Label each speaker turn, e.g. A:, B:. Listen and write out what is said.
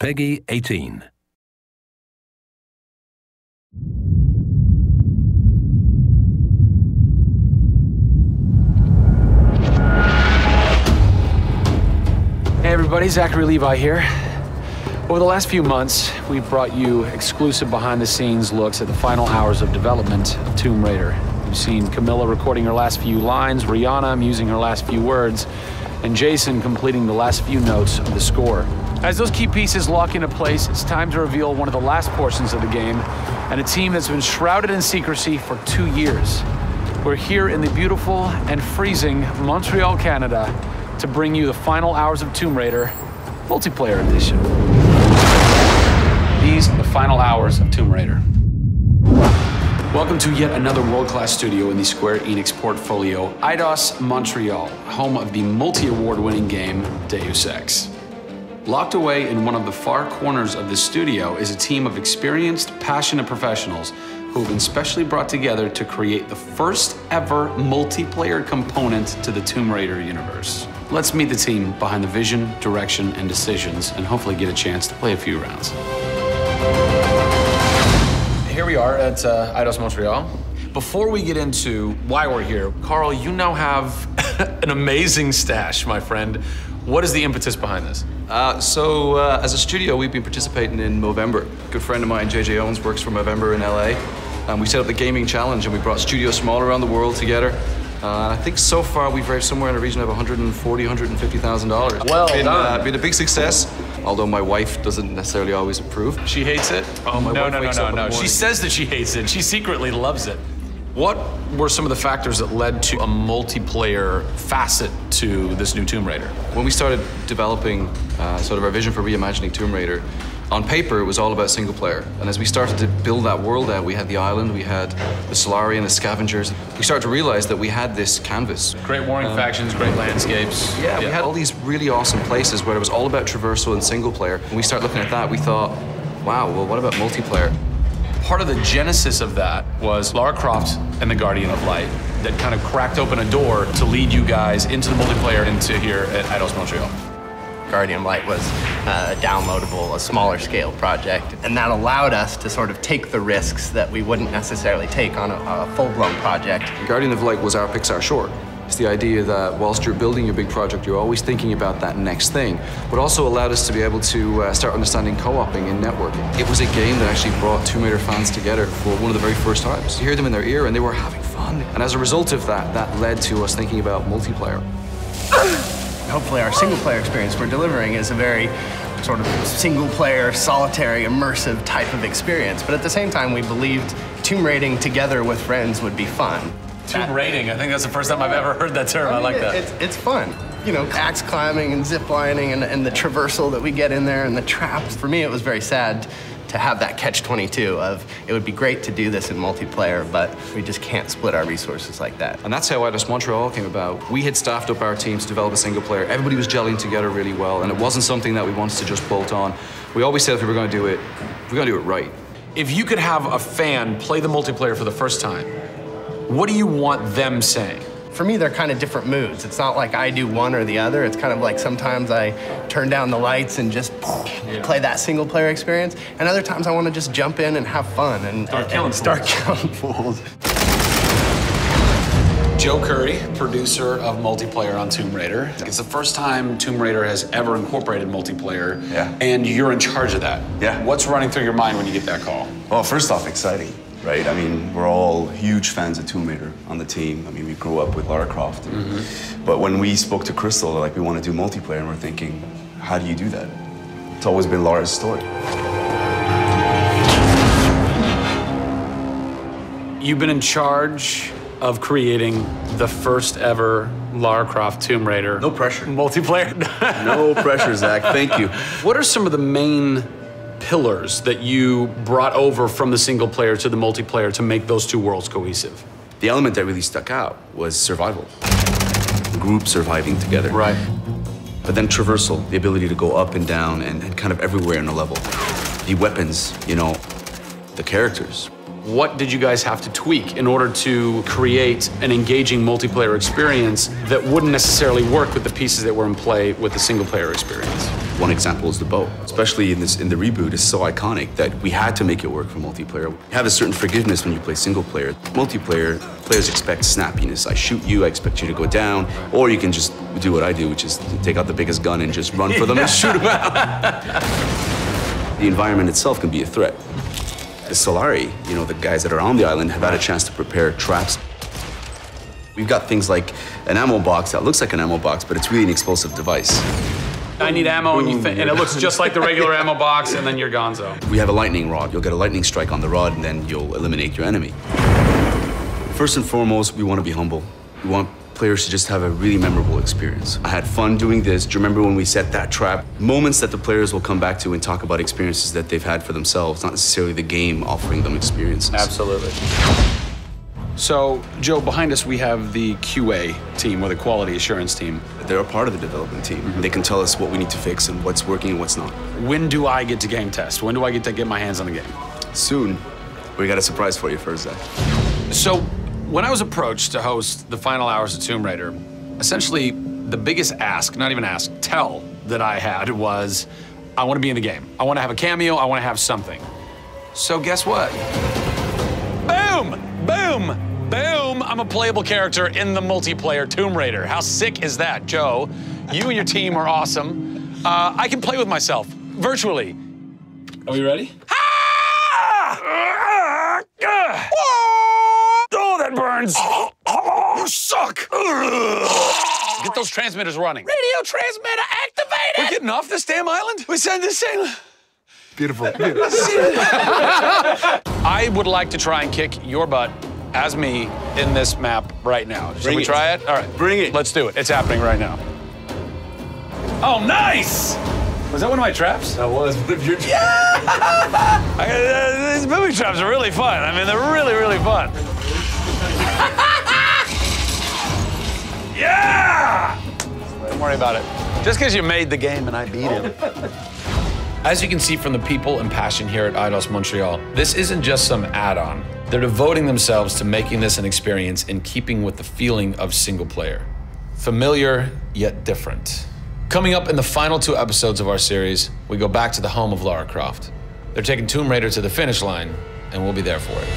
A: Peggy 18.
B: Hey everybody, Zachary Levi here. Over the last few months, we've brought you exclusive behind-the-scenes looks at the final hours of development of Tomb Raider. You've seen Camilla recording her last few lines, Rihanna musing her last few words, and Jason completing the last few notes of the score. As those key pieces lock into place, it's time to reveal one of the last portions of the game, and a team that's been shrouded in secrecy for 2 years. We're here in the beautiful and freezing Montreal, Canada, to bring you the final hours of Tomb Raider Multiplayer Edition. These are the final hours of Tomb Raider. Welcome to yet another world-class studio in the Square Enix portfolio, Eidos Montreal, home of the multi-award-winning game Deus Ex. Locked away in one of the far corners of the studio is a team of experienced, passionate professionals who have been specially brought together to create the first ever multiplayer component to the Tomb Raider universe. Let's meet the team behind the vision, direction, and decisions, and hopefully get a chance to play a few rounds. Here we are at Eidos Montreal. Before we get into why we're here, Carl, you now have an amazing stash, my friend. What is the impetus behind this?
C: As a studio, we've been participating in Movember. A good friend of mine, JJ Owens, works for Movember in LA. We set up the gaming challenge and we brought studios from all around the world together. I think so far we've raised somewhere in the region of $140,000, $150,000.
B: Well done.
C: Been a big success, although my wife doesn't necessarily always approve.
B: She hates it?
C: Oh, my wife wakes up in the morning.
B: She says that she hates it. She secretly loves it. What were some of the factors that led to a multiplayer facet to this new Tomb Raider?
C: When we started developing sort of our vision for reimagining Tomb Raider, on paper, it was all about single player. And as we started to build that world out, we had the island, we had the Solarian, the scavengers. We started to realize that we had this canvas.
B: Great warring factions, great landscapes.
C: Yeah, we had all these really awesome places where it was all about traversal and single player. When we started looking at that, we thought, wow, well, what about multiplayer?
B: Part of the genesis of that was Lara Croft and the Guardian of Light that kind of cracked open a door to lead you guys into the multiplayer into here at Eidos Montreal.
D: Guardian of Light was a downloadable, a smaller scale project, and that allowed us to sort of take the risks that we wouldn't necessarily take on a full-blown project.
C: Guardian of Light was our Pixar short. It's the idea that whilst you're building your big project, you're always thinking about that next thing, but also allowed us to be able to start understanding co-oping and networking. It was a game that actually brought Tomb Raider fans together for one of the very first times. You hear them in their ear and they were having fun. And as a result of that, that led to us thinking about multiplayer.
D: Hopefully our single-player experience we're delivering is a very sort of single-player, solitary, immersive type of experience. But at the same time, we believed tomb raiding together with friends would be fun.
B: Tomb raiding, I think that's the first time I've ever heard that term. I like that.
D: It's fun. You know, axe climbing and zip lining and the traversal that we get in there and the traps. For me, it was very sad to have that catch-22 of it would be great to do this in multiplayer, but we just can't split our resources like that.
C: And that's how Eidos Montreal came about. We had staffed up our team to develop a single player. Everybody was gelling together really well, and it wasn't something that we wanted to just bolt on. We always said if we were going to do it, we're going to do it right.
B: If you could have a fan play the multiplayer for the first time, what do you want them saying?
D: For me, they're kind of different moods. It's not like I do one or the other. It's kind of like sometimes I turn down the lights and just play that single player experience. And other times I want to just jump in and have fun and start killing fools.
B: Joe Curry, producer of multiplayer on Tomb Raider. It's the first time Tomb Raider has ever incorporated multiplayer.
E: Yeah.
B: And you're in charge of that.
E: Yeah.
B: What's running through your mind when you get that call?
E: Well, first off, exciting, right? I mean, we're all huge fans of Tomb Raider on the team. I mean, we grew up with Lara Croft. But when we spoke to Crystal, like, we want to do multiplayer, and we're thinking, how do you do that? It's always been Lara's story.
B: You've been in charge of creating the first ever Lara Croft Tomb Raider.
E: No pressure.
B: Multiplayer.
E: No pressure, Zach. Thank you.
B: What are some of the main pillars that you brought over from the single player to the multiplayer to make those two worlds cohesive?
E: The element that really stuck out was survival. Group surviving together.
B: Right.
E: But then traversal, the ability to go up and down and kind of everywhere in a level. The weapons, you know, the characters.
B: What did you guys have to tweak in order to create an engaging multiplayer experience that wouldn't necessarily work with the pieces that were in play with the single player experience?
E: One example is the bow. Especially in the reboot, it's so iconic that we had to make it work for multiplayer. You have a certain forgiveness when you play single player. Multiplayer, players expect snappiness. I shoot you, I expect you to go down, or you can just do what I do, which is take out the biggest gun and just run for them and shoot them out. The environment itself can be a threat. The Solari, you know, the guys that are on the island have had a chance to prepare traps. We've got things like an ammo box that looks like an ammo box, but it's really an explosive device.
B: I need ammo, and it looks just like the regular ammo box, and then you're gonzo.
E: We have a lightning rod. You'll get a lightning strike on the rod, and then you'll eliminate your enemy. First and foremost, we want to be humble. We want players to just have a really memorable experience. I had fun doing this. Do you remember when we set that trap? Moments that the players will come back to and talk about experiences that they've had for themselves, not necessarily the game offering them experiences.
B: Absolutely. So, Joe, behind us we have the QA team, or the quality assurance team.
E: They're a part of the development team. They can tell us what we need to fix and what's working and what's not.
B: When do I get to game test? When do I get to get my hands on the game?
E: Soon. We got a surprise for you first, Zach.
B: So, when I was approached to host the final hours of Tomb Raider, essentially the biggest ask, not even ask, tell that I had was, I want to be in the game. I want to have a cameo, I want to have something. So guess what? Boom! Boom! Boom! I'm a playable character in the multiplayer Tomb Raider. How sick is that, Joe? You and your team are awesome. I can play with myself, virtually. Are we ready? Oh, that burns! You suck! Get those transmitters running. Radio transmitter activated! We're getting off this damn island? We send this thing.
E: Beautiful.
B: I would like to try and kick your butt as me in this map right now. Should we try it? All right.
E: Bring it.
B: Let's do it. It's happening right now. Oh, nice! Was that one of my traps?
E: That was one of your traps.
B: Yeah! These booby traps are really fun. I mean, they're really, really fun. Yeah! Don't worry about it. Just because you made the game and I beat him. As you can see from the people and passion here at Eidos Montreal, this isn't just some add-on. They're devoting themselves to making this an experience in keeping with the feeling of single player. Familiar, yet different. Coming up in the final 2 episodes of our series, we go back to the home of Lara Croft. They're taking Tomb Raider to the finish line, and we'll be there for it.